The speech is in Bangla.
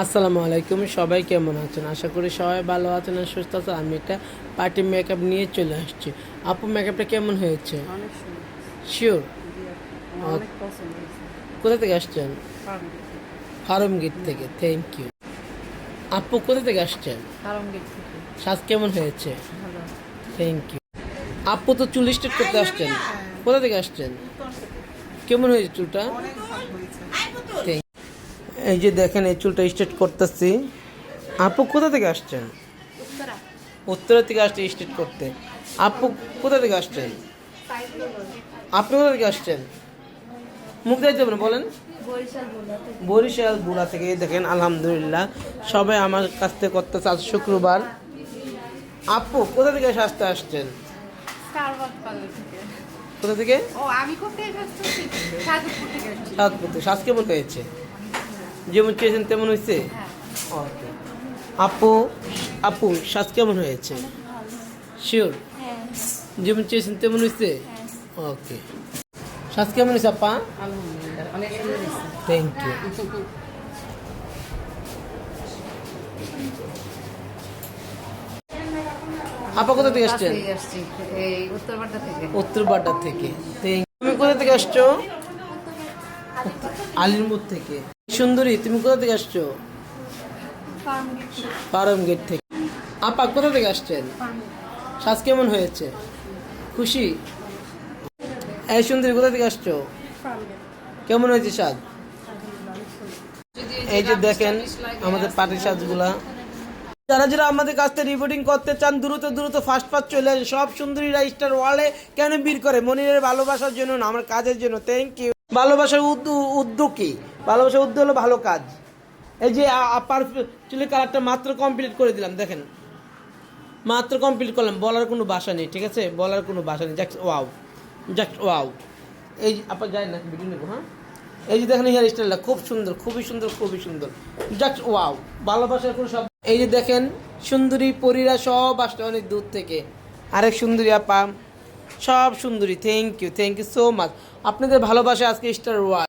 আসসালামু আলাইকুম, সবাই কেমন আছেন? আশা করি সবাই ভালো আছেন আর সুস্থ আছেন। আমি একটা পার্টি মেকআপ নিয়ে চলে আসছি। আপু, মেকআপটা কেমন হয়েছে? অনেক সুন্দর। শিওর? জি আপু, আমার অনেক পছন্দ হয়েছে। কোথা থেকে আসছেন? ফার্ম গেট। ফার্ম গেট থেকে। Thank you. আপু, কোথা থেকে আসছেন? ফার্ম গেট থেকে। সাজ কেমন হয়েছে? ভালো। Thank you. আপু তো চুল স্ট্রেট করতে আসছেন, হ্যাঁ। কোথা থেকে আসছেন? কেমন হয়েছে চুলটা? অনেক ভালো হয়েছে। Thank you. এই যে দেখেন, এই চুলটা স্ট্রেট করতেছি। আপু, কোথা থেকে আসছেন? উত্তরা। উত্তরা থেকে আসছে স্ট্রেট করতে। আপু, কোথা থেকে আসছেন? আপনি কোথা থেকে আসছেন? মুখ দেখতে হবে না, বলেন। বরিশাল বলতে। বরিশাল বুড়া থেকে। দেখেন, আলহামদুলিল্লাহ সবাই আমার কাছ থেকে করতেছে। আজ শুক্রবার। আপু, কোথা থেকে আসতে আসছেন? স্টারবাকস পার্লার থেকে। কোথা থেকে? ও, আমি কোথায় আসছি? সাগরপুর থেকে আসছি। সাতপুর থেকে। সাজ কেমন হয়েছে? যেমন চেয়েছেন তেমন হয়েছে? হ্যাঁ। ওকে। আপু, আপু সাজ কেমন হয়েছে? শিওর? হ্যাঁ। যেমন চেয়েছেন তেমন হয়েছে? হ্যাঁ। ওকে। সাজ কেমন হয়েছে আপা? আলহামদুলিল্লাহ, অনেক সুন্দর হয়েছে। Thank you. আপা, কোথা থেকে আসছেন? কাছেই আসছি, এই উত্তরপাড়া থেকে। উত্তর বাড্ডা থেকে। তুমি কোথা থেকে আসছো? আলিরমুর থেকে। সুন্দরী, তুমি কোথা থেকে আসছো? ফার্ম গেট। ফার্ম গেট থেকে। আপা, কোথা থেকে আসছেন? সাজ কেমন হয়েছে? খুশি? এই সুন্দরী, কোথা থেকে আসছো? ফার্ম গেট। কেমন হয়েছে সাজ? এই যে দেখেন আমাদের পার্টির সাজগুলা। যারা যারা আমাদের কাছ থেকে রিপোর্টিং করতে চান, দ্রুত দ্রুত ফাস্ট ফাস্ট চলে আসে। সব সুন্দরীরা স্টার ওয়ালে কেন বীর করে? মনিরের ভালোবাসার জন্য না, আমার কাজের জন্য। Thank you. ভালোবাসার উদ্যোগ কি? ভালোবাসার উদ্যোগ হলো ভালো কাজ। এই যে আপার চুলের কালারটা মাত্র কমপ্লিট করে দিলাম, দেখেন মাত্র কমপ্লিট করলাম। বলার কোনো ভাষা নেই, ঠিক আছে? বলার কোনো ভাষা নেই। Just wow, just wow. এই আপনার যায় না, ভিডিও নেবো। হ্যাঁ, এই যে দেখেন হেয়ার স্টাইলটা খুব সুন্দর, খুবই সুন্দর, খুবই সুন্দর। Just wow. ভালোবাসার কোনো সব। এই যে দেখেন সুন্দরী পরীরা সব আসছে অনেক দূর থেকে। আরেক সুন্দরী আপা, সব সুন্দরী। Thank you, thank you so much. আপনাদের ভালোবাসা আজকে স্টার ওয়াল।